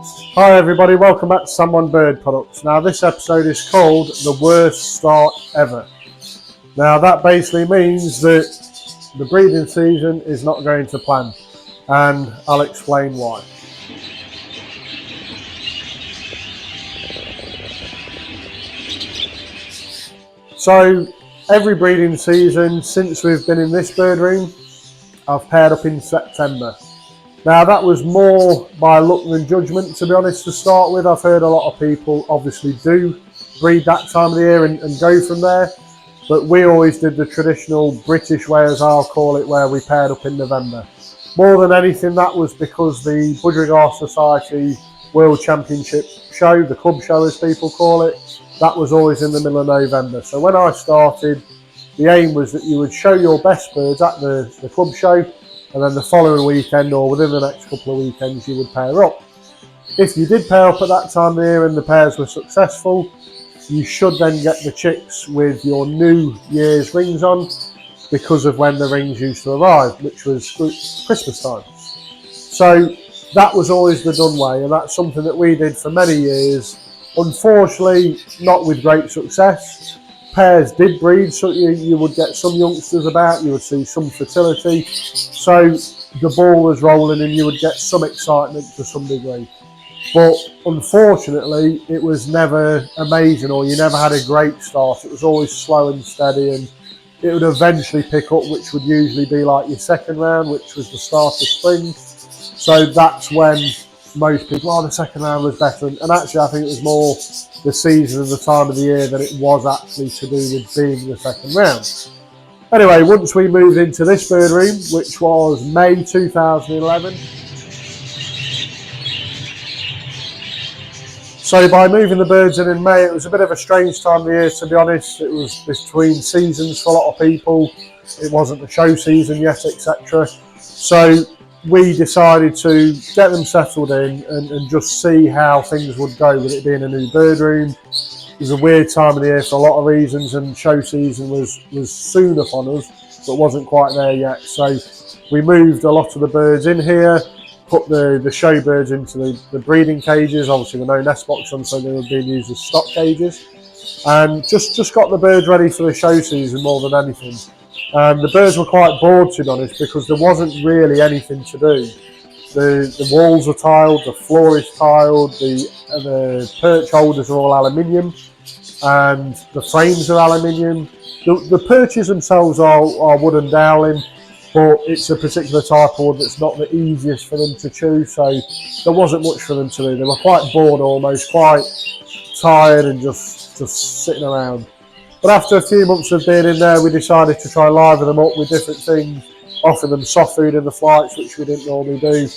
Hi everybody, welcome back to Someone Bird Products. Now this episode is called The Worst Start Ever. Now that basically means that the breeding season is not going to plan, and I'll explain why. So every breeding season since we've been in this bird room, I've paired up in September. Now that was more by luck than judgment, to be honest, to start with. I've heard a lot of people obviously do breed that time of the year and go from there, but we always did the traditional British way, as I'll call it, where we paired up in November. More than anything, that was because the Budgerigar Society World Championship show, the club show as people call it, that was always in the middle of November. So when I started, the aim was that you would show your best birds at the club show, and then the following weekend or within the next couple of weekends you would pair up. If you did pair up at that time of year and the pairs were successful, you should then get the chicks with your New Year's rings on, because of when the rings used to arrive, which was Christmas time. So that was always the done way, and that's something that we did for many years. Unfortunately, not with great success. Pairs did breed, so you would get some youngsters about, you would see some fertility, so the ball was rolling and you would get some excitement to some degree. But unfortunately, it was never amazing, or you never had a great start. It was always slow and steady, and it would eventually pick up, which would usually be like your second round, which was the start of spring. So that's when most people, the second round was better. And actually, I think it was more the season and the time of the year than it was actually to do with being the second round. Anyway, once we moved into this bird room, which was May 2011. So by moving the birds in May, it was a bit of a strange time of the year, to be honest. It was between seasons for a lot of people. It wasn't the show season yet, etc. So we decided to get them settled in and just see how things would go with it being a new bird room. It was a weird time of the year for a lot of reasons, and show season was soon upon us, but wasn't quite there yet. So we moved a lot of the birds in here, put the show birds into the breeding cages, obviously with no nest box on, so they were being used as stock cages, and just got the birds ready for the show season more than anything. And the birds were quite bored, to be honest, because there wasn't really anything to do. The walls are tiled, the floor is tiled, the perch holders are all aluminium, and the frames are aluminium. The perches themselves are wooden dowling, but it's a particular type of wood that's not the easiest for them to chew, so there wasn't much for them to do. They were quite bored, almost quite tired, and just sitting around. But after a few months of being in there, we decided to try liven them up with different things, offer them soft food in the flights, which we didn't normally do,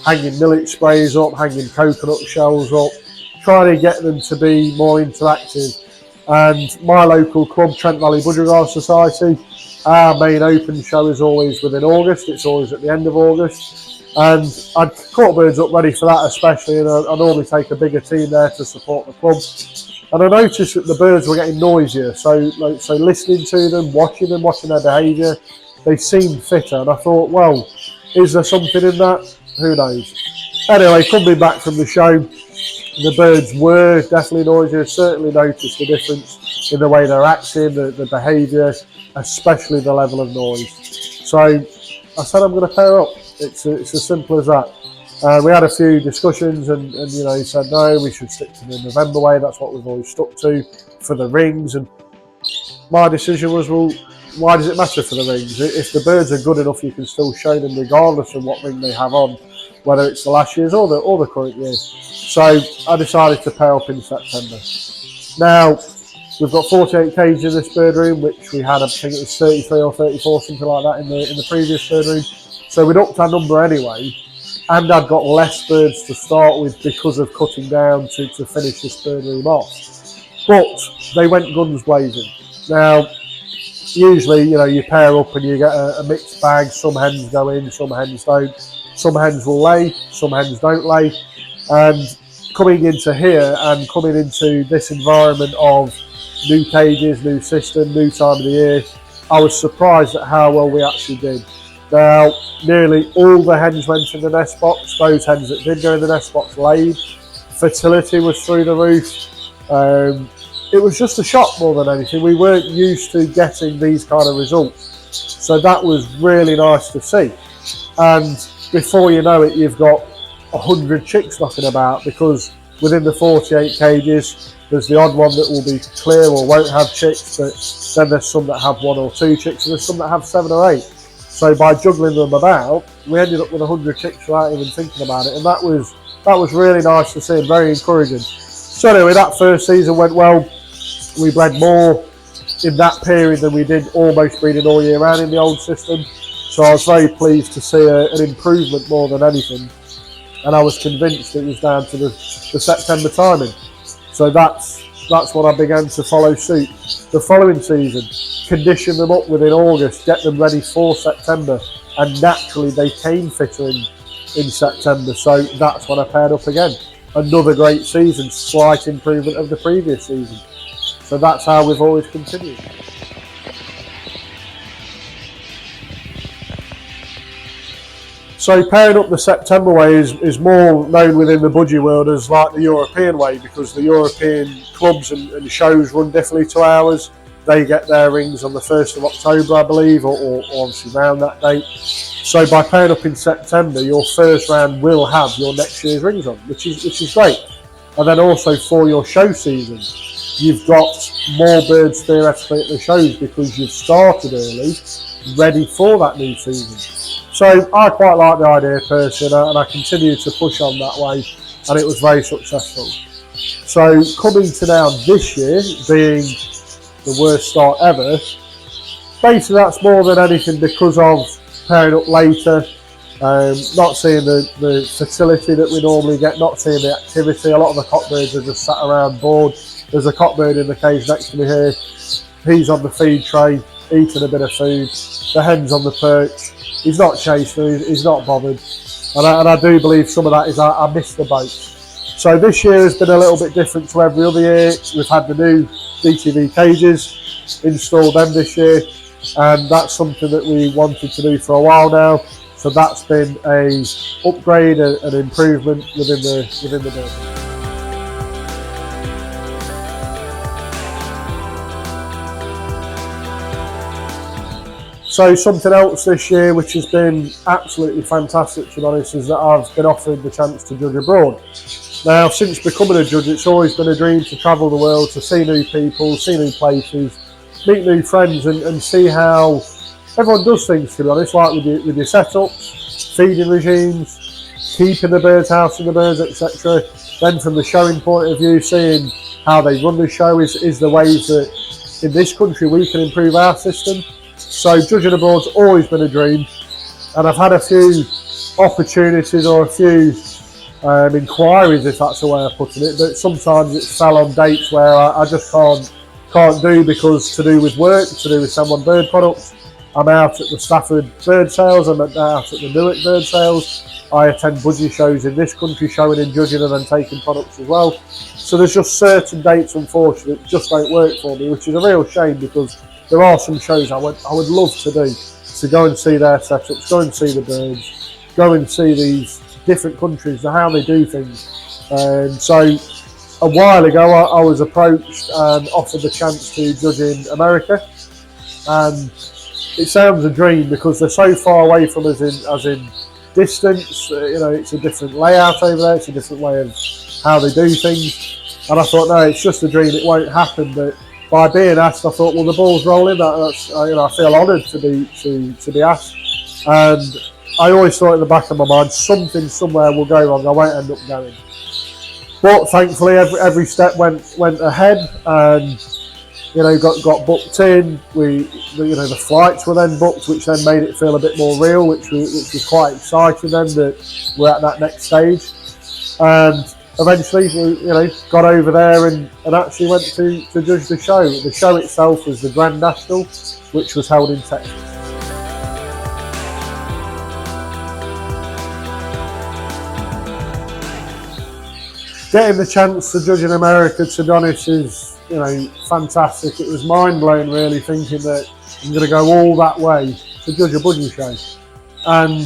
hanging millet sprays up, hanging coconut shells up, trying to get them to be more interactive. And my local club, Trent Valley Budgerigar Society, our main open show is always within August. It's always at the end of August. And I'd caught birds up ready for that especially, and I normally take a bigger team there to support the club. And I noticed that the birds were getting noisier, so listening to them, watching their behaviour, they seemed fitter, and I thought, well, is there something in that? Who knows? Anyway, coming back from the show, the birds were definitely noisier. Certainly noticed the difference in the way they're acting, the behaviour, especially the level of noise. So I said I'm going to pair up. It's as simple as that. We had a few discussions, and he said no, we should stick to the November way. That's what we've always stuck to for the rings. And my decision was, well, why does it matter for the rings? If the birds are good enough, you can still show them regardless of what ring they have on, whether it's the last year's or the current year. So I decided to pair up in September. Now we've got 48 cages in this bird room, which we had, I think it was 33 or 34, something like that in the previous bird room. So we'd upped our number anyway. And I'd got less birds to start with because of cutting down to finish this bird room off. But they went guns blazing. Now, usually, you pair up and you get a mixed bag. Some hens go in, some hens don't. Some hens will lay, some hens don't lay. And coming into here and coming into this environment of new cages, new system, new time of the year, I was surprised at how well we actually did. Now, nearly all the hens went in the nest box. Those hens that did go in the nest box laid. Fertility was through the roof. It was just a shock more than anything. We weren't used to getting these kind of results. So that was really nice to see. And before you know it, you've got 100 chicks knocking about, because within the 48 cages, there's the odd one that will be clear or won't have chicks, but then there's some that have 1 or 2 chicks, and there's some that have 7 or 8. So by juggling them about, we ended up with 100 chicks without even thinking about it, and that was really nice to see and very encouraging. So anyway, that first season went well. We bred more in that period than we did almost breeding all year round in the old system. So I was very pleased to see an improvement more than anything. And I was convinced it was down to the September timing. So that's when I began to follow suit. The following season, condition them up within August, get them ready for September. And naturally they came fitter in September. So that's when I paired up again. Another great season, slight improvement of the previous season. So that's how we've always continued. So pairing up the September way is more known within the budgie world as like the European way, because the European clubs and shows run differently to ours. They get their rings on the 1st of October, I believe, or obviously around that date. So by pairing up in September, your first round will have your next year's rings on, which is great. And then also for your show season, you've got more birds theoretically at the shows because you've started early, ready for that new season. So I quite like the idea personally, and I continue to push on that way, and it was very successful. So coming to now this year being the worst start ever, basically that's more than anything because of pairing up later, not seeing the fertility that we normally get, not seeing the activity. A lot of the cockbirds are just sat around bored. There's a cockbird in the cage next to me here. He's on the feed tray, eating a bit of food. The hen's on the perch. He's not chasing, he's not bothered. And I do believe some of that is I missed the boat. So this year has been a little bit different to every other year. We've had the new DTV cages, installed them this year. And that's something that we wanted to do for a while now. So that's been a upgrade, an improvement within the building. So something else this year which has been absolutely fantastic, to be honest, is that I've been offered the chance to judge abroad. Now, since becoming a judge, it's always been a dream to travel the world, to see new people, see new places, meet new friends, and see how everyone does things, to be honest, like with your setups, feeding regimes, keeping the birds, housing the birds, etc. Then from the showing point of view, seeing how they run the show is the ways that in this country we can improve our system. So judging abroad's always been a dream, and I've had a few opportunities or a few inquiries, if that's the way of putting it, but sometimes it fell on dates where I just can't do, because to do with work, to do with someone bird products. I'm out at the Stafford bird sales, I'm out at the Newark bird sales. I attend budgie shows in this country, showing and judging and then taking products as well. So there's just certain dates, unfortunately, that just don't work for me, which is a real shame, because there are some shows I would love to do, to go and see their setups, go and see the birds, go and see these different countries, how they do things. So a while ago I was approached and offered the chance to judge in America, and it sounds a dream because they're so far away from us as in distance. It's a different layout over there, it's a different way of how they do things, and I thought, no, it's just a dream, it won't happen. But by being asked, I thought, well, the ball's rolling. That's I feel honoured to be asked, and I always thought in the back of my mind, something somewhere will go wrong. I won't end up going. But thankfully, every step went ahead, and got booked in. The flights were then booked, which then made it feel a bit more real, which was quite exciting. Then that we're at that next stage, and eventually, got over there and actually went to judge the show. The show itself was the Grand National, which was held in Texas. Getting the chance to judge in America, to be honest, is fantastic. It was mind blowing, really, thinking that I'm going to go all that way to judge a budgie show. And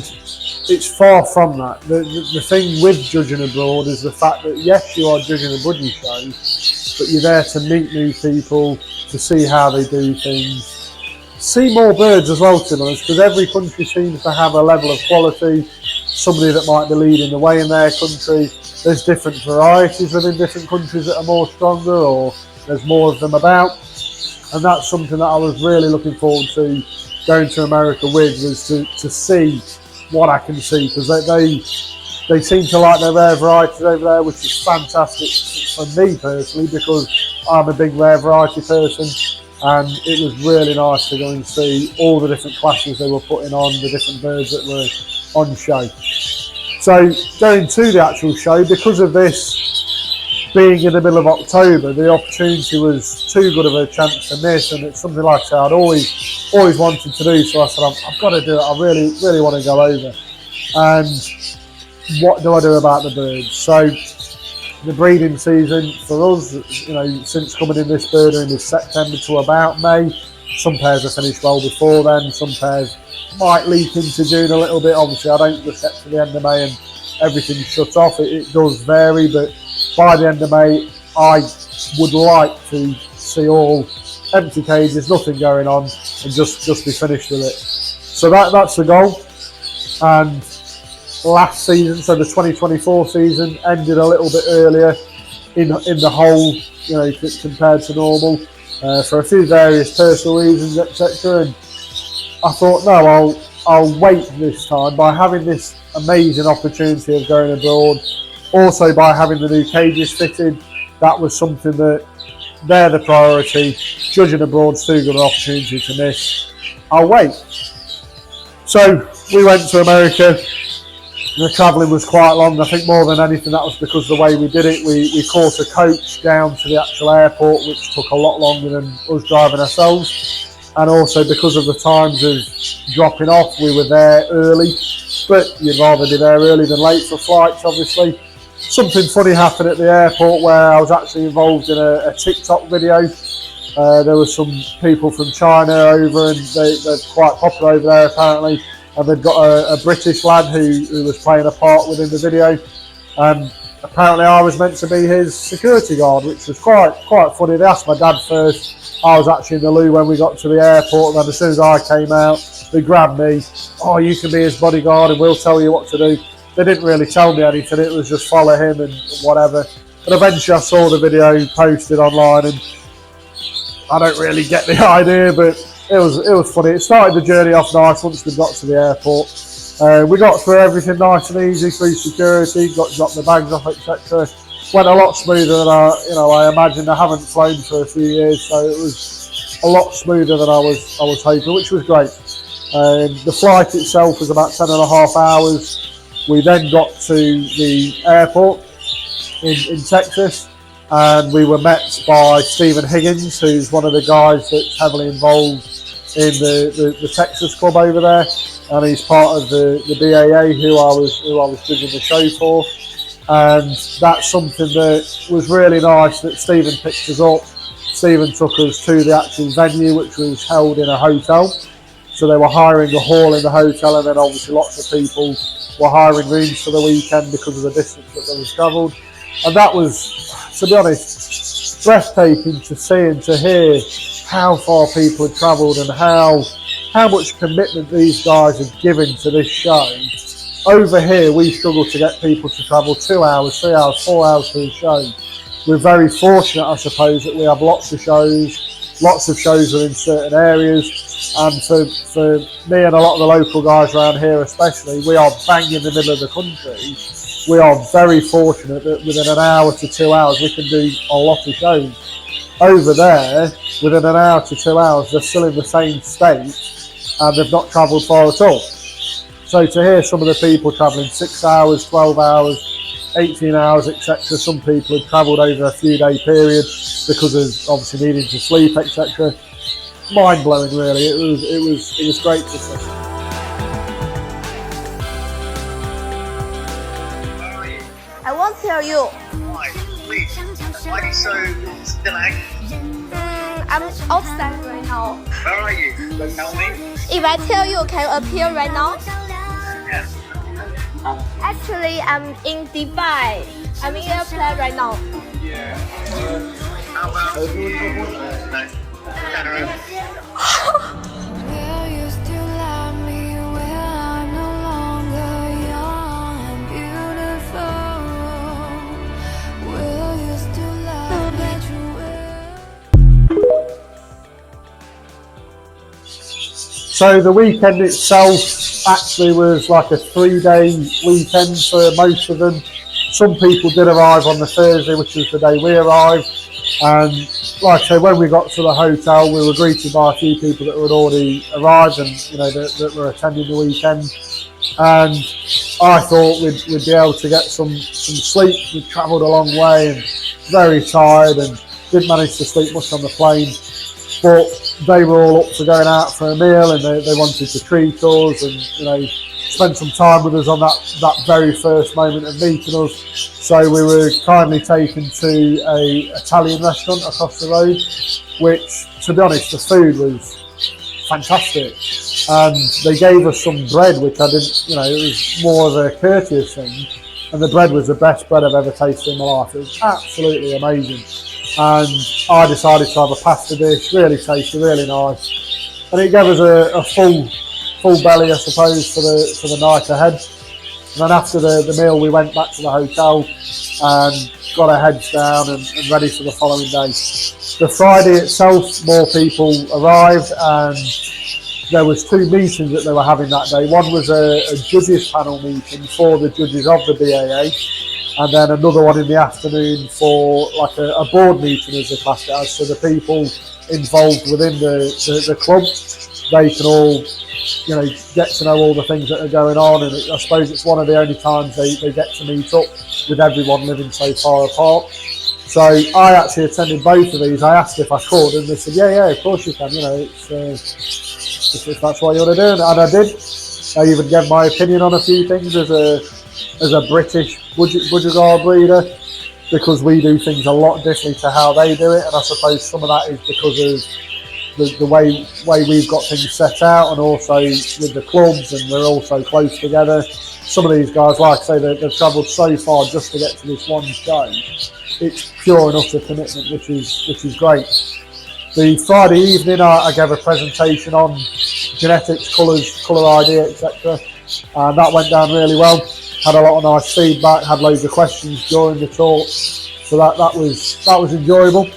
it's far from that. The thing with judging abroad is the fact that yes, you are judging a budgie show, but you're there to meet new people, to see how they do things, see more birds as well, to be honest, because every country seems to have a level of quality, somebody that might be leading the way in their country. There's different varieties within different countries that are more stronger, or there's more of them about. And that's something that I was really looking forward to going to America with, was to see what I can see, because they seem to like their rare varieties over there, which is fantastic for me personally, because I'm a big rare variety person. And it was really nice to go and see all the different classes they were putting on, the different birds that were on show. So going to the actual show, because of this being in the middle of October, the opportunity was too good of a chance to miss, and it's something like I said I'd always wanted to do. So I said, I've got to do it. I really want to go over. And what do I do about the birds? So the breeding season for us, since coming in this birding is September to about May. Some pairs are finished well before then. Some pairs might leak into June a little bit. Obviously, I don't just get to the end of May and everything's shut off. It does vary, but by the end of May, I would like to see all empty cages, nothing going on, and just be finished with it. So that's the goal. And last season, so the 2024 season, ended a little bit earlier in the whole, compared to normal, for a few various personal reasons, etc. And I thought, no, I'll wait this time by having this amazing opportunity of going abroad. Also, by having the new cages fitted, that was something that they're the priority. Judging abroad's too good an opportunity to miss. I'll wait. So we went to America. The travelling was quite long. I think more than anything that was because of the way we did it. We caught a coach down to the actual airport, which took a lot longer than us driving ourselves. And also because of the times of dropping off, we were there early. But you'd rather be there early than late for flights, obviously. Something funny happened at the airport where I was actually involved in a TikTok video. There were some people from China over, and they're quite popular over there apparently. And they've got a British lad who was playing a part within the video. And apparently I was meant to be his security guard, which was quite funny. They asked my dad first. I was actually in the loo when we got to the airport, and then as soon as I came out, they grabbed me. Oh, you can be his bodyguard and we'll tell you what to do. They didn't really tell me anything. It was just follow him and whatever. And eventually I saw the video posted online, and I don't really get the idea, but it was funny. It started the journey off nice once we got to the airport. We got through everything nice and easy through security, dropped the bags off, etc. Went a lot smoother than I imagined. I haven't flown for a few years, so it was a lot smoother than I was hoping, which was great. The flight itself was about 10.5 hours. We then got to the airport in Texas, and we were met by Stephen Higgins, who's one of the guys that's heavily involved in the Texas club over there, and he's part of the BAA who I was judging the show for. And that's something that was really nice that Stephen picked us up. Stephen took us to the actual venue, which was held in a hotel. So they were hiring a hall in the hotel, and then obviously lots of people were hiring rooms for the weekend because of the distance that they was travelled. And that was, to be honest, breathtaking to see and to hear how far people had travelled and how much commitment these guys had given to this show. Over here, we struggle to get people to travel 2 hours, 3 hours, 4 hours to the show. We're very fortunate, I suppose, that we have lots of shows within certain areas. And for me and a lot of the local guys around here especially, we are bang in the middle of the country. We are very fortunate that within an hour to 2 hours we can do a lot of shows. Over there, within an hour to 2 hours, they're still in the same state and they've not travelled far at all. So to hear some of the people travelling 6 hours, 12 hours, 18 hours, etc. Some people had travelled over a few day period because of obviously needing to sleep, etc. Mind blowing, really. It was great to see. I won't tell you. Why? Please. Why are you so still I'm outside right now. Where are you? Don't tell me. If I tell you, can you appear right now? Actually, I'm in Dubai. I'm in airplane right now. How about you? No. Tanner. Will you still love me when I'm no longer young and beautiful? Will you still love me? Bet you will. So the weekend itself actually was like a 3-day weekend for most of them. Some people did arrive on the Thursday, which was the day we arrived. And like I say, when we got to the hotel, we were greeted by a few people that had already arrived and that were attending the weekend. And I thought we'd be able to get some sleep. We'd travelled a long way and very tired and didn't manage to sleep much on the plane. But they were all up for going out for a meal and they wanted to treat us and spend some time with us on that very first moment of meeting us. So we were kindly taken to a Italian restaurant across the road, which, to be honest, the food was fantastic. And they gave us some bread, which I didn't, it was more of a courteous thing. And the bread was the best bread I've ever tasted in my life. It was absolutely amazing. And I decided to have a pasta dish, really tasty, really nice. And it gave us a full belly, I suppose, for the night ahead. And then after the meal, we went back to the hotel and got our heads down and ready for the following day. The Friday itself, more people arrived, and there was 2 meetings that they were having that day. One was a judges panel meeting for the judges of the BAA, and then another one in the afternoon for like a board meeting, as they classed it as. So the people involved within the club, they can all get to know all the things that are going on, and I suppose it's one of the only times they get to meet up with everyone living so far apart. So I actually attended both of these. I asked if I could, and they said, yeah, of course you can. If that's what you want to do, and I did. I even gave my opinion on a few things as a British budget guard breeder, because we do things a lot differently to how they do it, and I suppose some of that is because of the way we've got things set out, and also with the clubs, and we're all so close together. Some of these guys, like I say, they've travelled so far just to get to this one show. It's pure and utter commitment, which is great. The Friday evening, I gave a presentation on genetics, colours, colour ID, etc. And that went down really well. Had a lot of nice feedback, had loads of questions during the talk. So that was enjoyable.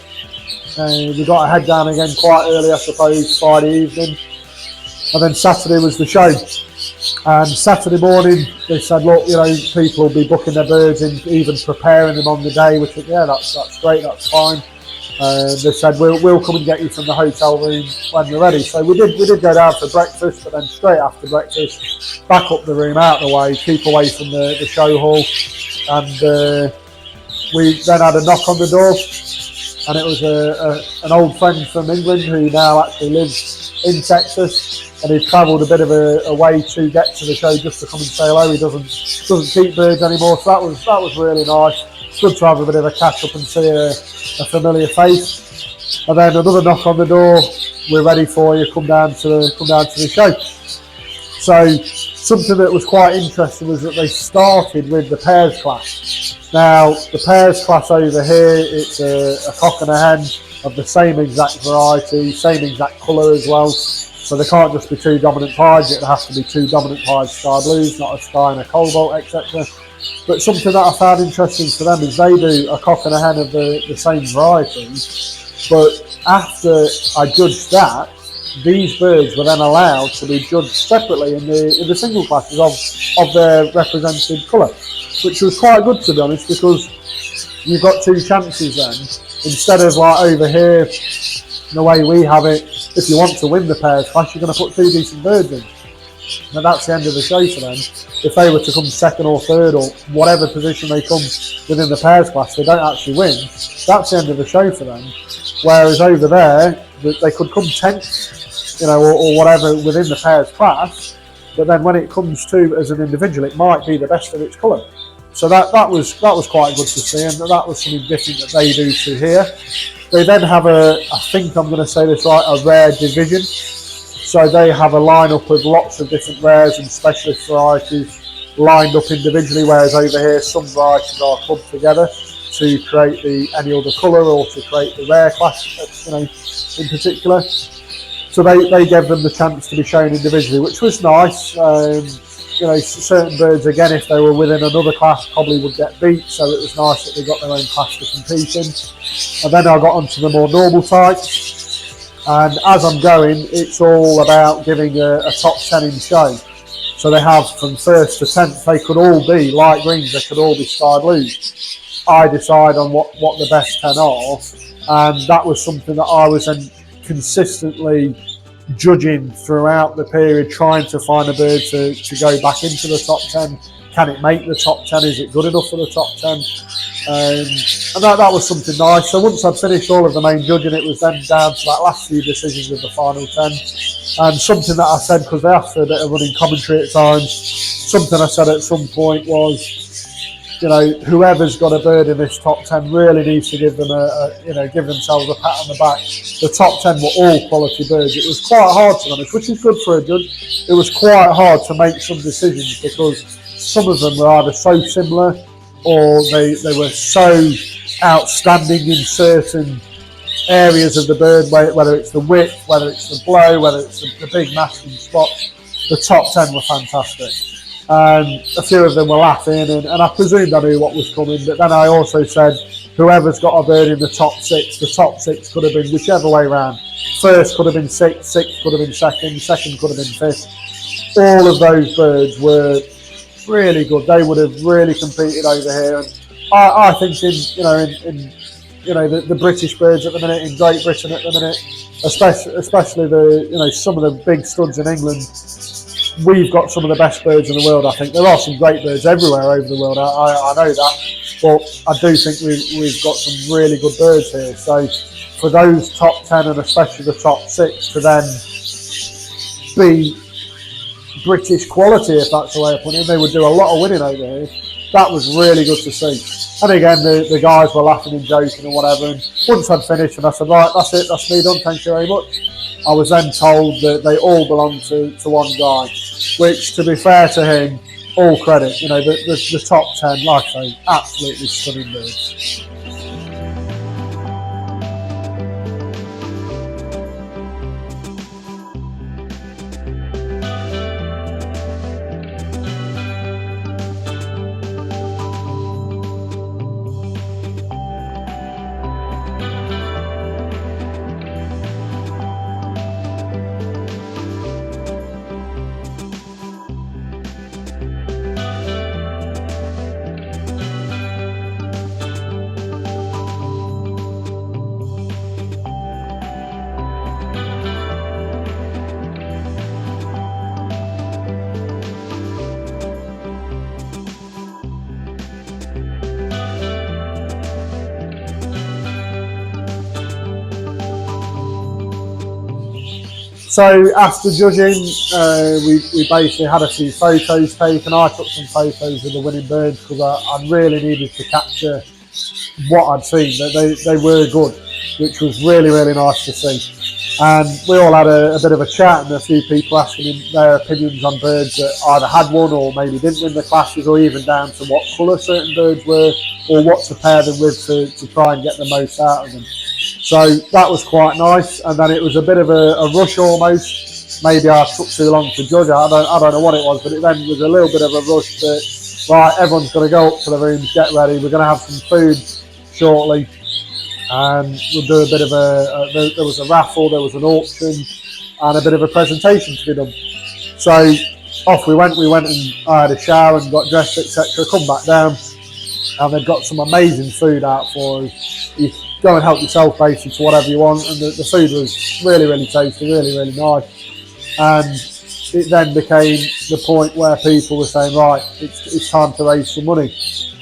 We got our head down again quite early, I suppose, Friday evening. And then Saturday was the show. And Saturday morning, they said, look, people will be booking their birds and even preparing them on the day, which, that's great, that's fine. They said, we'll come and get you from the hotel room when you're ready. So we did go down for breakfast, but then straight after breakfast, back up the room, out the way, keep away from the show hall. And we then had a knock on the door, and it was an old friend from England who now actually lives in Texas, and he'd travelled a bit of a way to get to the show just to come and say hello. He doesn't keep birds anymore, so that was really nice. Good to have a bit of a catch up and see a familiar face. And then another knock on the door. We're ready for you. Come down to the show. So something that was quite interesting was that they started with the pairs class. Now the pairs class over here, it's a cock and a hen of the same exact variety, same exact colour as well. So there can't just be 2 dominant pieds. It has to be 2 dominant pied sky blues, not a sky and a cobalt, etc. But something that I found interesting for them is they do a cock and a hen of the same variety. But after I judged that, these birds were then allowed to be judged separately in the single classes of their represented colour, which was quite good, to be honest, because you've got 2 chances then. Instead of like over here, the way we have it, if you want to win the pairs class, you're going to put 2 decent birds in. And that's the end of the show for them. If they were to come second or third or whatever position they come within the pairs class, they don't actually win. That's the end of the show for them. Whereas over there, they could come 10th, or whatever within the pairs class. But then when it comes to as an individual, it might be the best of its colour. So that was quite good to see, and that was something different that they do to here. They then have I think I'm going to say this right, a rare division. So they have a lineup of lots of different rares and specialist varieties lined up individually, whereas over here some varieties are clubbed together to create any other colour or to create the rare class, in particular. So they gave them the chance to be shown individually, which was nice. Certain birds, again, if they were within another class, probably would get beat, so it was nice that they got their own class to compete in. And then I got onto the more normal types, and as I'm going, it's all about giving a top 10 in show. So they have from 1st to 10th, they could all be light greens, they could all be sky blues. I decide on what the best 10 are, and that was something that I was then consistently judging throughout the period, trying to find a bird to go back into the top 10. Can it make the top 10? Is it good enough for the top 10? And that was something nice. So once I'd finished all of the main judging, it was then down to that last few decisions of the final 10. And something that I said, because they asked for a bit of running commentary at times, something I said at some point was, whoever's got a bird in this top 10 really needs to give them give themselves a pat on the back. The top 10 were all quality birds. It was quite hard, to be honest, which is good for a judge. It was quite hard to make some decisions because some of them were either so similar or they were so outstanding in certain areas of the bird, whether it's the width, whether it's the blow, whether it's the big masking spot. The top 10 were fantastic. And a few of them were laughing, and I presumed I knew what was coming, but then I also said whoever's got a bird in the top 6, the top 6 could have been whichever way round. First could have been 6th, 6th could have been 2nd, 2nd could have been 5th. All of those birds were really good. They would have really competed over here, and I think in the British birds at the minute, in Great Britain at the minute, especially the some of the big studs in England, we've got some of the best birds in the world. I think there are some great birds everywhere over the world. I know that, but I do think we've got some really good birds here. So for those top 10 and especially the top 6 to then be British quality, if that's the way of putting it, they would do a lot of winning over here. That was really good to see. And again, the guys were laughing and joking and whatever. And once I'd finished and I said, right, that's it, that's me done, thank you very much, I was then told that they all belonged to one guy, which, to be fair to him, all credit. The top 10, like I say, absolutely stunning birds. So after judging, we basically had a few photos taken. I took some photos of the winning birds because I really needed to capture what I'd seen. That they were good, which was really, really nice to see. And we all had a bit of a chat, and a few people asking their opinions on birds that either had won or maybe didn't win the classes, or even down to what colour certain birds were or what to pair them with to try and get the most out of them. So that was quite nice, and then it was a bit of a rush almost. Maybe I took too long to judge. I don't know what it was, but it then was a little bit of a rush that, right, everyone's got to go up to the rooms, get ready. We're going to have some food shortly, and we'll do a bit of there was a raffle, there was an auction, and a bit of a presentation to be done. So off we went and I had a shower and got dressed, etc. Come back down, and they've got some amazing food out for us. You go and help yourself basically to whatever you want, and the food was really, really tasty, really, really nice. And it then became the point where people were saying, right, it's time to raise some money.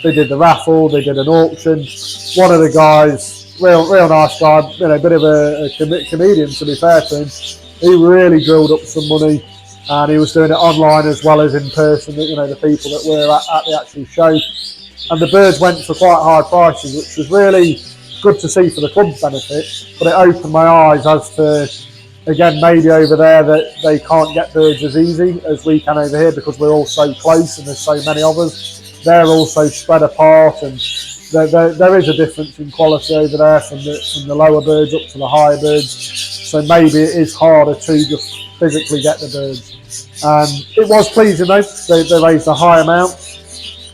They did the raffle, they did an auction. One of the guys, real nice guy, a bit of a comedian, to be fair to him, he really drilled up some money, and he was doing it online as well as in person, the people that were at the actual show. And the birds went for quite high prices, which was really good to see for the club's benefit, but it opened my eyes as to Again, maybe over there that they can't get birds as easy as we can over here because we're all so close and there's so many of us. They're also spread apart, and there is a difference in quality over there from the lower birds up to the higher birds. So maybe it is harder to just physically get the birds. It was pleasing though. They raised a high amount,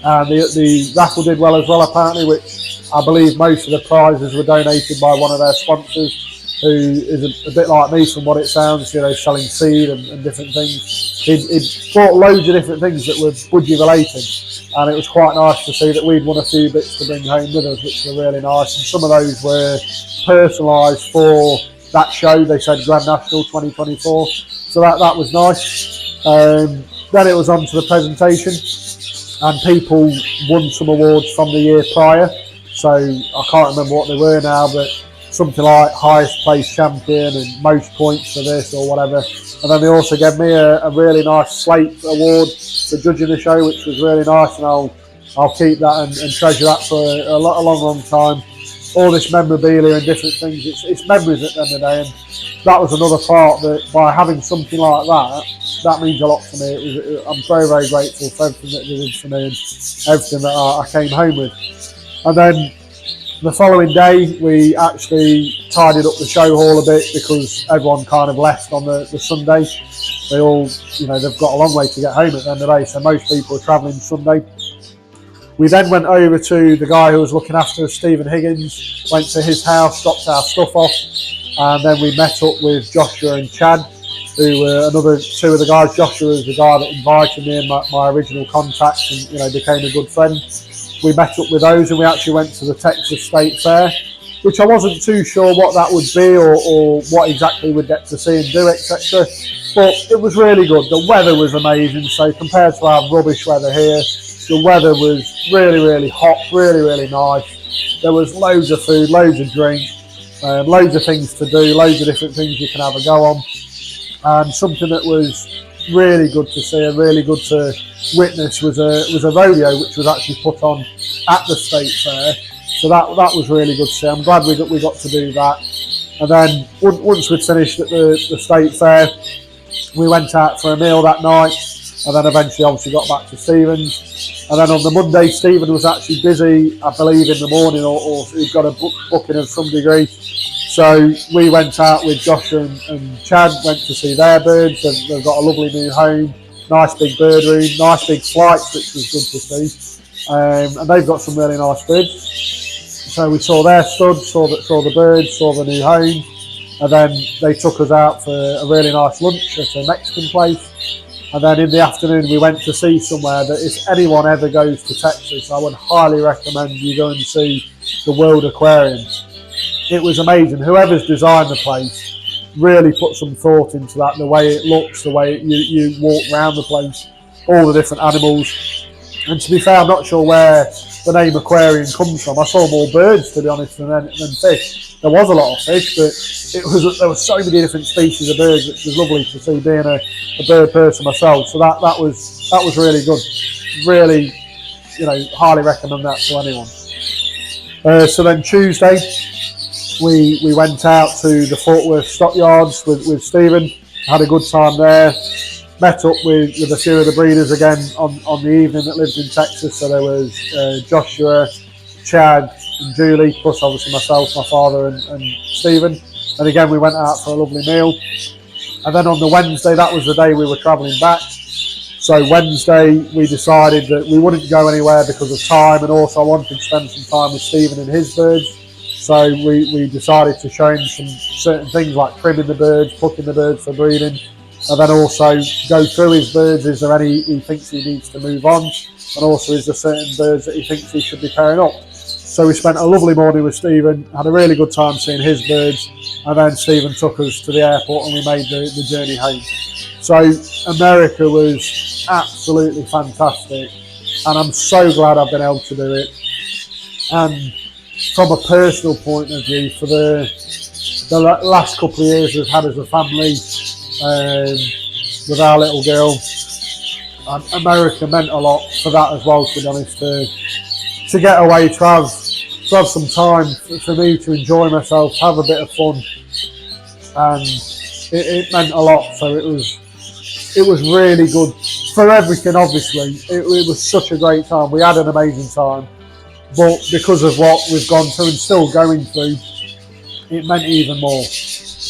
and the raffle did well as well apparently, which I believe most of the prizes were donated by one of their sponsors, who is a bit like me from what it sounds, you know, selling seed and different things. He'd bought loads of different things that were budgie related, and it was quite nice to see that we'd won a few bits to bring home with us, which were really nice. And some of those were personalised for that show. They said Grand National 2024, so that was nice. Then it was on to the presentation, and people won some awards from the year prior. So I can't remember what they were now, but something like highest place champion and most points for this or whatever. And then they also gave me a really nice slate award for judging the show, which was really nice, and I'll keep that and treasure that for a long time. All this memorabilia and different things, it's memories at the end of the day, and that was another part that by having something like that means a lot to me. I'm very, very grateful for everything that they did for me and everything that I came home with. And then the following day, we actually tidied up the show hall a bit because everyone kind of left on the Sunday. They all, you know, they've got a long way to get home at the end of the day, so most people are travelling Sunday. We then went over to the guy who was looking after us, Stephen Higgins, went to his house, dropped our stuff off, and then we met up with Joshua and Chad, who were another two of the guys. Joshua was the guy that invited me and my original contact, and, you know, became a good friend. We met up with those, and we actually went to the Texas State Fair, which I wasn't too sure what that would be or what exactly we'd get to see and do, etc. But it was really good. The weather was amazing. So compared to our rubbish weather here, the weather was really, really hot, really, really nice. There was loads of food, loads of drink, loads of things to do, loads of different things you can have a go on. And something that was really good to see and really good to witness was a rodeo, which was actually put on at the state fair. So that was really good to see. I'm glad we got to do that. And then once we'd finished at the state fair, we went out for a meal that night, and then eventually obviously got back to Stephen's. And then on the Monday, Stephen was actually busy, I believe, in the morning, or he'd got a booking of some degree. So we went out with Joshua and Chad, went to see their birds. They've got a lovely new home, nice big bird room, nice big flights, which was good to see. And they've got some really nice birds. So we saw their studs, saw the birds, saw the new home, and then they took us out for a really nice lunch at a Mexican place. And then in the afternoon we went to see somewhere that if anyone ever goes to Texas, I would highly recommend you go and see the World Aquarium. It was amazing. Whoever's designed the place really put some thought into that, the way it looks, the way you walk around the place, all the different animals. And to be fair, I'm not sure where the name aquarium comes from. I saw more birds, to be honest, than fish. There was a lot of fish, but there were so many different species of birds, which was lovely to see, being a bird person myself. So that was really good. Really, you know, highly recommend that to anyone. So then Tuesday, we went out to the Fort Worth stockyards with Stephen. Had a good time there. Met up with a few of the breeders again on the evening that lived in Texas. So there was Joshua, Chad and Julie, plus obviously myself, my father and Stephen. And again, we went out for a lovely meal. And then on the Wednesday, that was the day we were travelling back. So Wednesday, we decided that we wouldn't go anywhere because of time, and also I wanted to spend some time with Stephen and his birds. So we decided to show him some certain things like trimming the birds, plucking the birds for breeding, and then also go through his birds. Is there any he thinks he needs to move on? And also, is there certain birds that he thinks he should be pairing up? So we spent a lovely morning with Stephen, had a really good time seeing his birds, and then Stephen took us to the airport and we made the journey home. So America was absolutely fantastic, and I'm so glad I've been able to do it. And from a personal point of view, for the last couple of years we've had as a family, with our little girl, America meant a lot for that as well, to be honest, to get away, to have some time for me to enjoy myself, have a bit of fun. And it meant a lot. So it was really good for everything. Obviously, it was such a great time. We had an amazing time, but because of what we've gone through and still going through, it meant even more.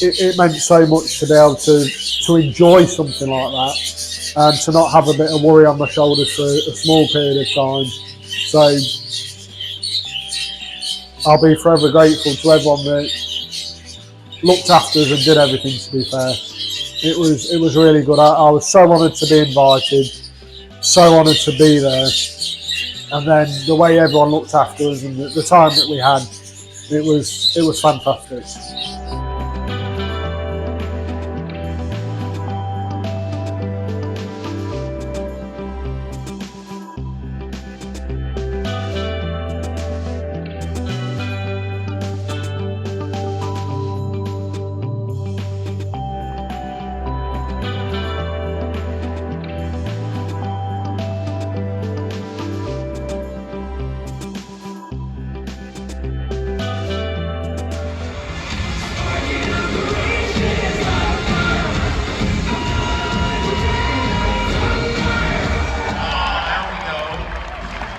It meant so much to be able to enjoy something like that and to not have a bit of worry on my shoulders for a small period of time. So I'll be forever grateful to everyone that looked after us and did everything, to be fair. It was really good. I was so honoured to be invited, so honoured to be there. And then the way everyone looked after us and the time that we had, it was fantastic.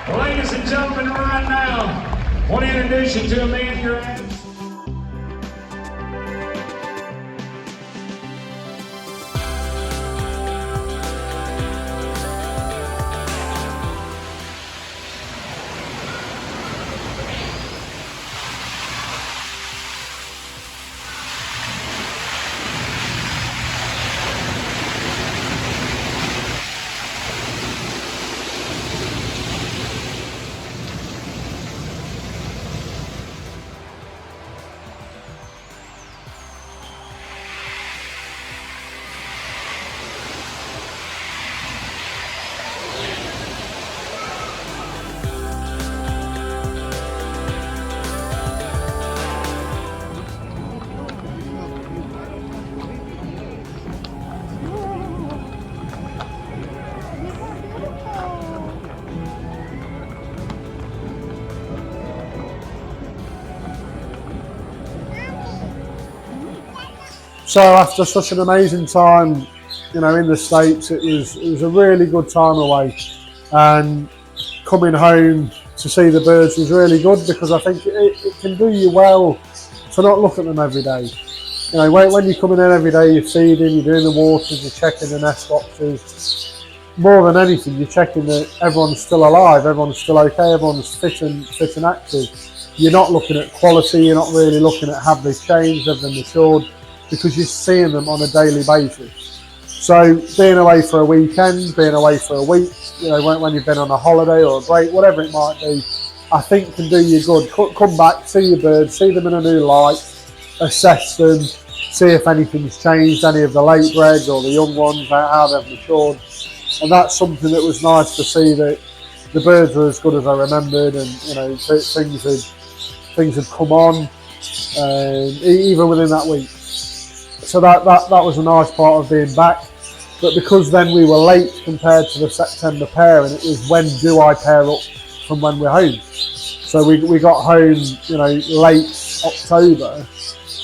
Ladies and gentlemen, right now, I want to introduce you to a man you're at. So after such an amazing time, in the States, it was a really good time away, and coming home to see the birds was really good because I think it can do you well to not look at them every day. When you're coming in every day, you're feeding, you're doing the waters, you're checking the nest boxes. More than anything, you're checking that everyone's still alive, everyone's still okay, everyone's fit and active. You're not looking at quality, you're not really looking at have they changed, have they matured, because you're seeing them on a daily basis. So being away for a weekend, being away for a week, when you've been on a holiday or a break, whatever it might be, I think can do you good. Come back, see your birds, see them in a new light, assess them, see if anything's changed, any of the late breds or the young ones, how they've matured. And that's something that was nice to see, that the birds were as good as I remembered, and things had come on, even within that week. So that was a nice part of being back. But because then we were late compared to the September pair, and it was when do I pair up from when we're home. So we got home, late October,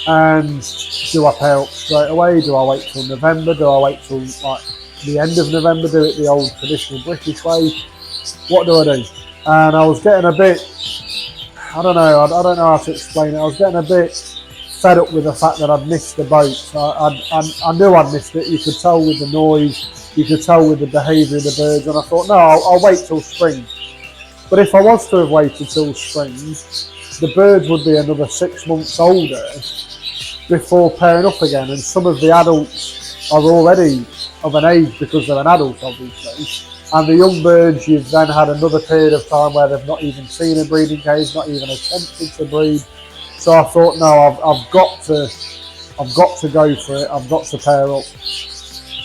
and do I pair up straight away? Do I wait till November? Do I wait till the end of November? Do it the old traditional British way? What do I do? And I was getting a bit, I don't know how to explain it. I was getting a bit fed up with the fact that I'd missed the boat. I knew I'd missed it. You could tell with the noise, you could tell with the behaviour of the birds, and I thought, no, I'll wait till spring. But if I was to have waited till spring, the birds would be another 6 months older before pairing up again, and some of the adults are already of an age because they're an adult, obviously. And the young birds, you've then had another period of time where they've not even seen a breeding cage, not even attempted to breed. So I thought, no, I've got to go for it. I've got to pair up.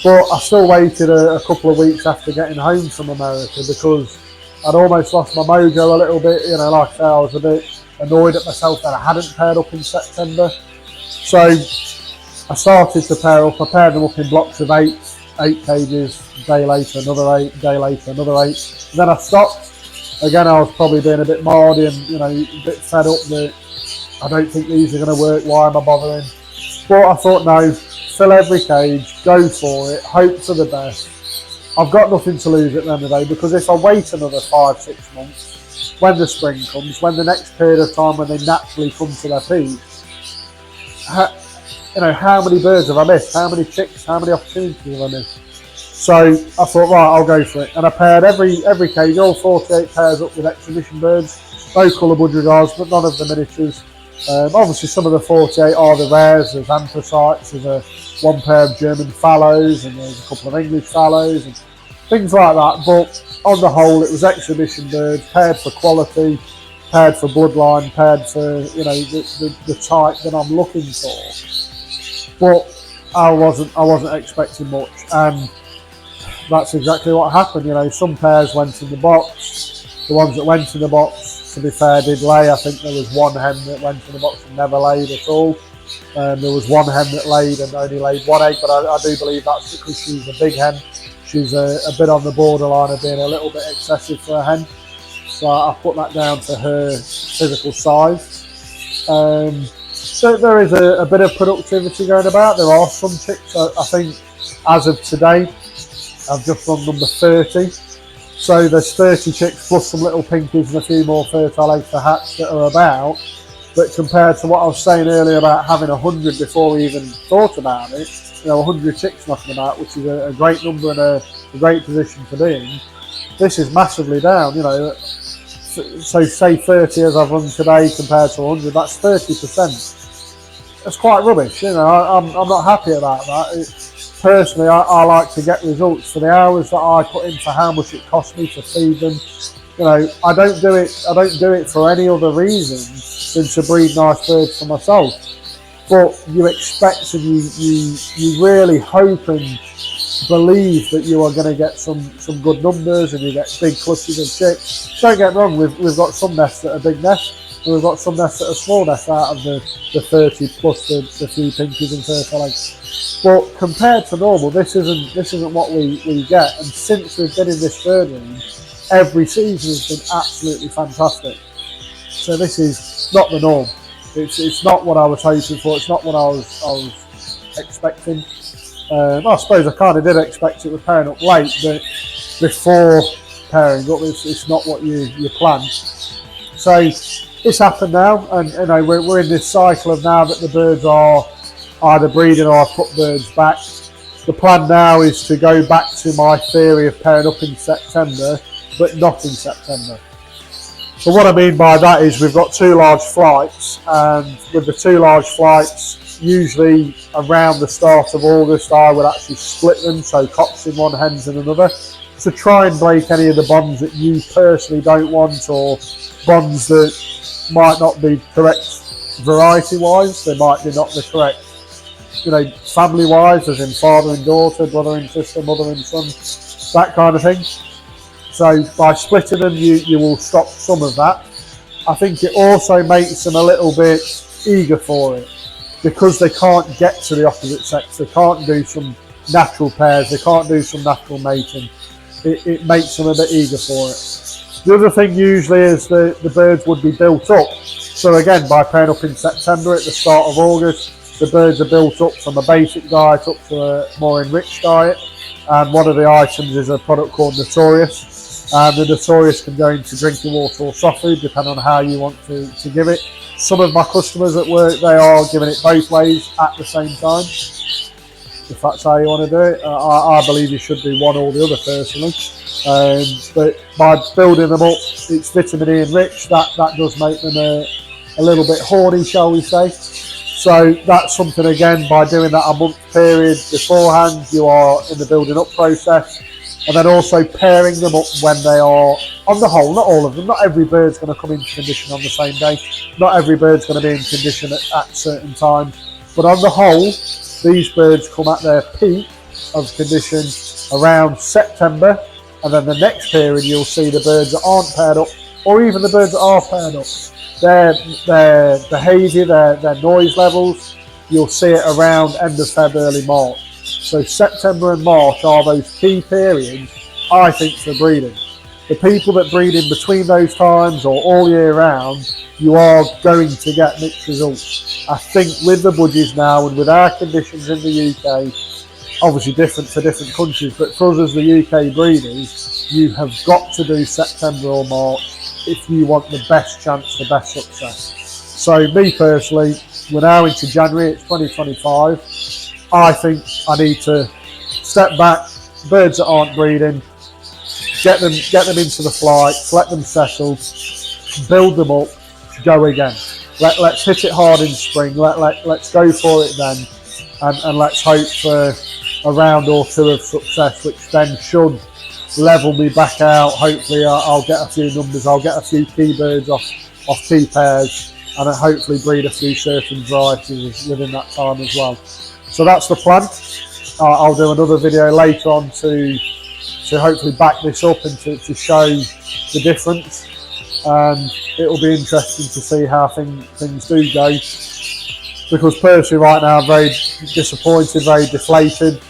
But I still waited a couple of weeks after getting home from America because I'd almost lost my mojo a little bit. Like I say, I was a bit annoyed at myself that I hadn't paired up in September. So I started to pair up. I paired them up in blocks of 8 cages. A day later, another 8. A day later, another 8. And then I stopped. Again, I was probably being a bit mardy and a bit fed up that I don't think these are going to work. Why am I bothering? But I thought, no, fill every cage, go for it, hope for the best. I've got nothing to lose at the end of the day, because if I wait another 5-6 months, when the spring comes, when the next period of time when they naturally come to their peak, how many birds have I missed? How many chicks? How many opportunities have I missed? So I thought, right, I'll go for it. And I paired every cage, all 48 pairs up with exhibition birds, no colour budgerigars, but none of the miniatures. Obviously some of the 48 are the rares. There's anthracites, there's one pair of German fallows, and there's a couple of English fallows, and things like that. But on the whole, it was exhibition birds, paired for quality, paired for bloodline, paired for the type that I'm looking for. But I wasn't expecting much, and that's exactly what happened. Some pairs went in the box. The ones that went in the box, to be fair, did lay. I think there was one hen that went in the box and never laid at all. There was one hen that laid and only laid one egg, but I do believe that's because she's a big hen. She's a bit on the borderline of being a little bit excessive for a hen. So I put that down to her physical size. So there is a bit of productivity going about. There are some chicks, I think, as of today, I've just run number 30. So there's 30 chicks plus some little pinkies and a few more fertile eggs to hatch that are about. But compared to what I was saying earlier about having 100 before we even thought about it, 100 chicks knocking about, which is a great number and a great position to be in, this is massively down. So say 30 as I've run today compared to 100, that's 30%. That's quite rubbish. I'm not happy about that. Personally, I like to get results for the hours that I put in, for how much it costs me to feed them. I don't do it for any other reason than to breed nice birds for myself. But you expect and you really hope and believe that you are going to get some good numbers, and you get big clutches of chicks. Don't get me wrong, we've got some nests that are big nests, and we've got some nests that are small nests out of the 30 plus the few pinkies and fertile eggs. But compared to normal, this isn't what we get. And since we've been in this bird room, every season has been absolutely fantastic. So this is not the norm. It's not what I was hoping for. It's not what I was expecting. I suppose I kind of did expect it with pairing up late, but before pairing up, it's not what you plan. So it's happened now, and we're in this cycle of now that the birds are either breeding or I've put birds back. The plan now is to go back to my theory of pairing up in September, but not in September. So what I mean by that is we've got 2 large flights, and with the 2 large flights, usually around the start of August, I would actually split them, so cocks in one, hens in another, to try and break any of the bonds that you personally don't want, or bonds that might not be correct variety-wise. They might be not the correct, family-wise, as in father and daughter, brother and sister, mother and son, that kind of thing. So by splitting them, you will stop some of that. I think it also makes them a little bit eager for it, because they can't get to the opposite sex. They can't do some natural pairs. They can't do some natural mating. It makes them a bit eager for it. The other thing usually is the birds would be built up. So again, by pairing up in September at the start of August, the birds are built up from a basic diet up to a more enriched diet. And one of the items is a product called Notorious. And the Notorious can go into drinking water or soft food, depending on how you want to give it. Some of my customers at work, they are giving it both ways at the same time. If that's how you want to do it, I believe you should do one or the other personally. But by building them up, it's vitamin E enriched. That does make them a little bit horny, shall we say. So that's something, again, by doing that a month period beforehand, you are in the building up process. And then also pairing them up when they are, on the whole, not all of them, not every bird's going to come into condition on the same day. Not every bird's going to be in condition at certain times. But on the whole, these birds come at their peak of condition around September. And then the next period, you'll see the birds that aren't paired up, or even the birds that are paired up. Their behaviour, their noise levels, you'll see it around end of Feb, early March. So September and March are those key periods, I think, for breeding. the people that breed in between those times or all year round, you are going to get mixed results. I think with the budgies now and with our conditions in the UK, obviously different for different countries, but for us as the UK breeders, you have got to do September or March if you want the best chance for best success. So me personally, we're now into January, it's 2025. I think I need to step back, birds that aren't breeding, get them into the flight, let them settle, build them up, go again. Let's hit it hard in spring, let's go for it then, and let's hope for a round or two of success, which then should level me back out. Hopefully I'll get a few numbers, I'll get a few key birds off key pairs, and hopefully breed a few certain varieties within that time as well. So that's the plan. I'll do another video later on to hopefully back this up and to show the difference, and it'll be interesting to see how things do go, because personally right now I'm very disappointed, very deflated.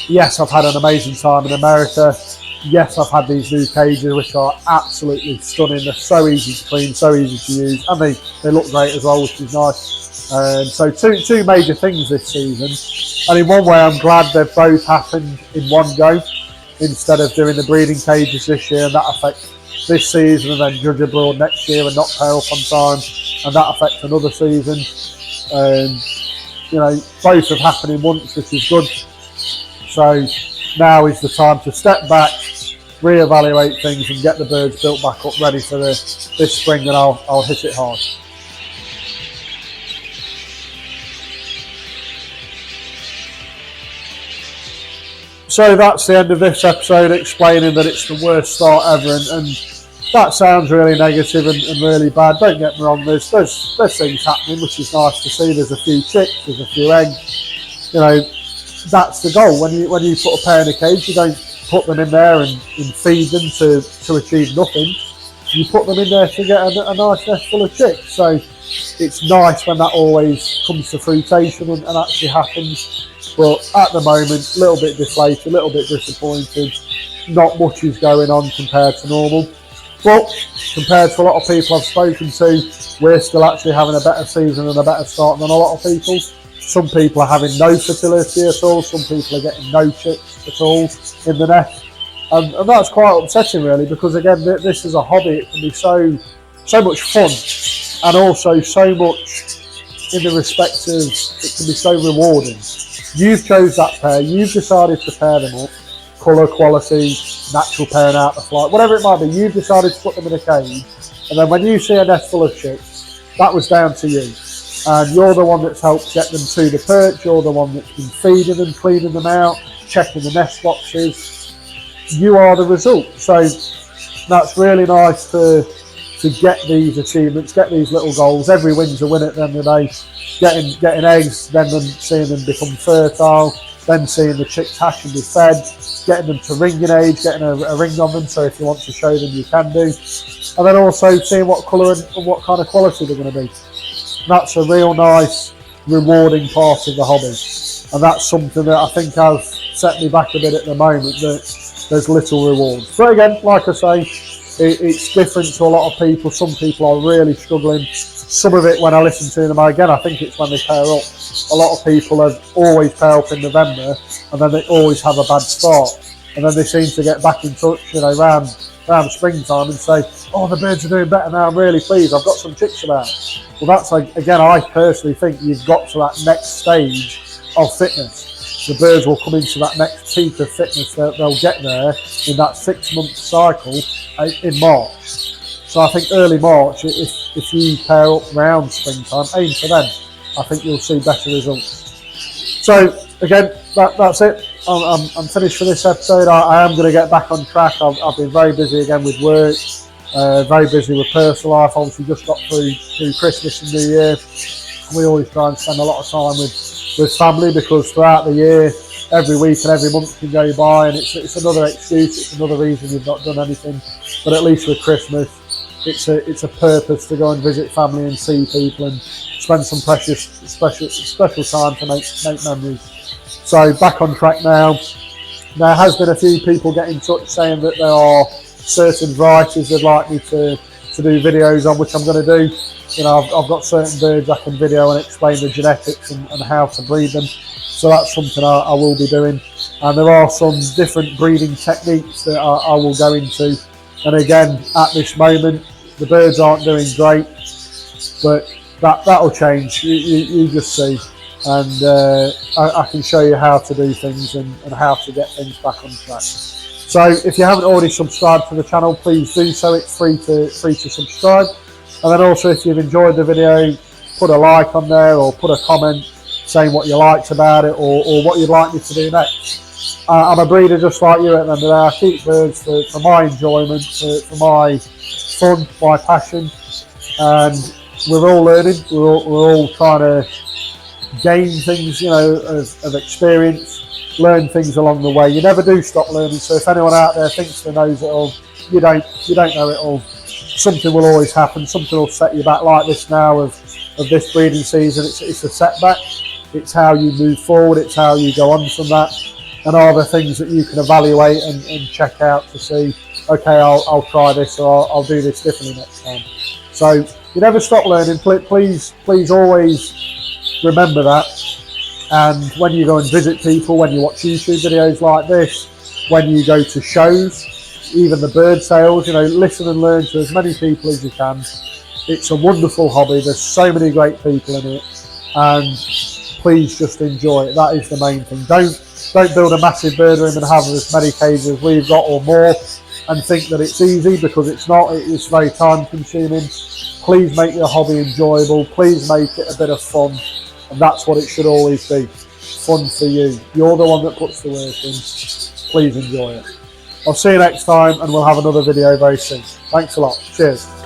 Yes, I've had an amazing time in America. Yes, I've had these new cages which are absolutely stunning. They're so easy to clean, so easy to use, and they look great as well, which is nice. So two major things this season, and in one way I'm glad they've both happened in one go instead of doing the breeding cages this year and that affects this season and then judge abroad next year and not pair up on time and that affects another season. You know, both have happened in once, which is good. So now is the time to step back, reevaluate things and get the birds built back up ready for this spring, and I'll hit it hard. So that's the end of this episode, explaining that it's the worst start ever, and that sounds really negative and really bad. Don't get me wrong, there's things happening, which is nice to see. There's a few chicks, there's a few eggs. You know, that's the goal. When you put a pair in a cage, you don't put them in there and feed them to achieve nothing. You put them in there to get a nice nest full of chicks. So it's nice when that always comes to fruition and actually happens. But at the moment, a little bit deflated, a little bit disappointed. Not much is going on compared to normal. But compared to a lot of people I've spoken to, we're still actually having a better season and a better start than a lot of people. Some people are having no fertility at all. Some people are getting no chicks at all in the nest. And that's quite upsetting really, because again, this is a hobby. It can be so much fun, and also so much in the respect of it can be so rewarding. You've chose that pair, you've decided to pair them up, colour, quality, natural pairing out the flight, whatever it might be, you've decided to put them in a cage, and then when you see a nest full of chicks, that was down to you. And you're the one that's helped get them to the perch, you're the one that's been feeding them, cleaning them out, checking the nest boxes. You are the result. So that's really nice to get these achievements, get these little goals. Every win's a win at the end of the day. Getting eggs, then seeing them become fertile, then seeing the chicks hatch and be fed, getting them to ringing age, getting a ring on them, so if you want to show them you can do, and then also seeing what colour and what kind of quality they're going to be. That's a real nice, rewarding part of the hobby, and that's something that I think has set me back a bit at the moment, that there's little reward. But again, like I say, it's different to a lot of people. Some people are really struggling. Some of it, when I listen to them again, I think it's when they pair up. A lot of people have always pair up in November, and then they always have a bad start, and then they seem to get back in touch, you know, around springtime and say, oh, the birds are doing better now, I'm really pleased, I've got some chicks about. Well, that's like, again, I personally think you've got to that next stage of fitness. The birds will come into that next peak of fitness. They'll get there in that 6-month cycle in March. So I think early March, if you pair up round springtime, aim for them, I think you'll see better results. So again, that's it. I'm finished for this episode. I am going to get back on track. I've been very busy again with work, very busy with personal life. Obviously just got through Christmas and New Year. We always try and spend a lot of time with family, because throughout the year, every week and every month can go by, and it's another excuse, it's another reason you've not done anything. But at least with Christmas, it's a purpose to go and visit family and see people and spend some precious special time to make memories. So back on track now. There has been a few people get in touch saying that they are certain varieties they'd like me to do videos on, which I'm going to do. You know, I've got certain birds I can video and explain the genetics and how to breed them. So that's something I will be doing. And there are some different breeding techniques that I will go into. And again, at this moment, the birds aren't doing great, but that'll change. You just see. And I can show you how to do things and how to get things back on track. So if you haven't already subscribed to the channel, please do so. It's free to subscribe. And then also, if you've enjoyed the video, put a like on there or put a comment saying what you liked about it or what you'd like me to do next. I'm a breeder just like you at the end of the day. I keep birds for my enjoyment, for my fun, my passion, and we're all learning. We're all trying to gain things, you know, of experience, learn things along the way. You never do stop learning. So if anyone out there thinks they knows it all, you don't know it all. Something will always happen. Something will set you back, like this now of this breeding season. It's a setback. It's how you move forward. It's how you go on from that. And are there things that you can evaluate and check out to see, okay, I'll try this or I'll do this differently next time. So you never stop learning. Please always remember that. And when you go and visit people, when you watch YouTube videos like this, when you go to shows, even the bird sales, you know, listen and learn to as many people as you can. It's a wonderful hobby. There's so many great people in it, and please just enjoy it. That is the main thing. Don't build a massive bird room and have as many cages as we've got or more and think that it's easy, because it's not. It's very time consuming. Please make your hobby enjoyable. Please make it a bit of fun. And that's what it should always be. Fun for you. You're the one that puts the work in. Please enjoy it. I'll see you next time, and we'll have another video very soon. Thanks a lot. Cheers.